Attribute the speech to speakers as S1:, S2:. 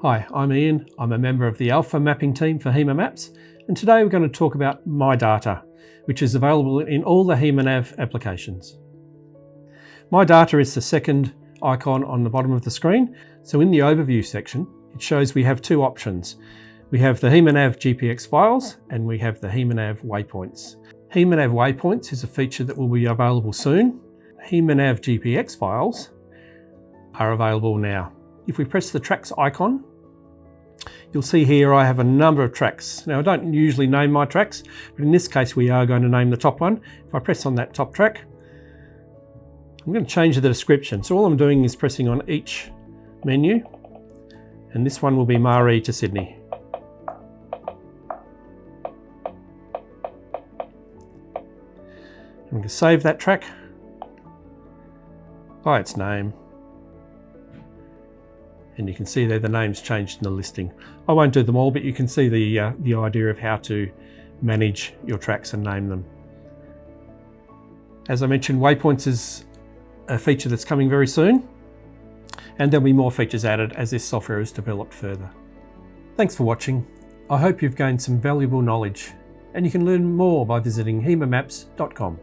S1: Hi, I'm Ian. I'm a member of the Alpha mapping team for Hema Maps, and today we're going to talk about My Data, which is available in all the Hema Nav applications. My Data is the second icon on the bottom of the screen. So in the overview section, it shows we have two options. We have the Hema Nav GPX files and we have the Hema Nav waypoints. Hema Nav waypoints is a feature that will be available soon. Hema Nav GPX files are available now. If we press the tracks icon, you'll see here I have a number of tracks. Now I don't usually name my tracks, but in this case we are going to name the top one. If I press on that top track, I'm going to change the description. So all I'm doing is pressing on each menu, and this one will be Maree to Sydney. I'm going to save that track by its name. And you can see there the name's changed in the listing. I won't do them all, but you can see the idea of how to manage your tracks and name them. As I mentioned, waypoints is a feature that's coming very soon, and there'll be more features added as this software is developed further. Thanks for watching. I hope you've gained some valuable knowledge, and you can learn more by visiting hemamaps.com.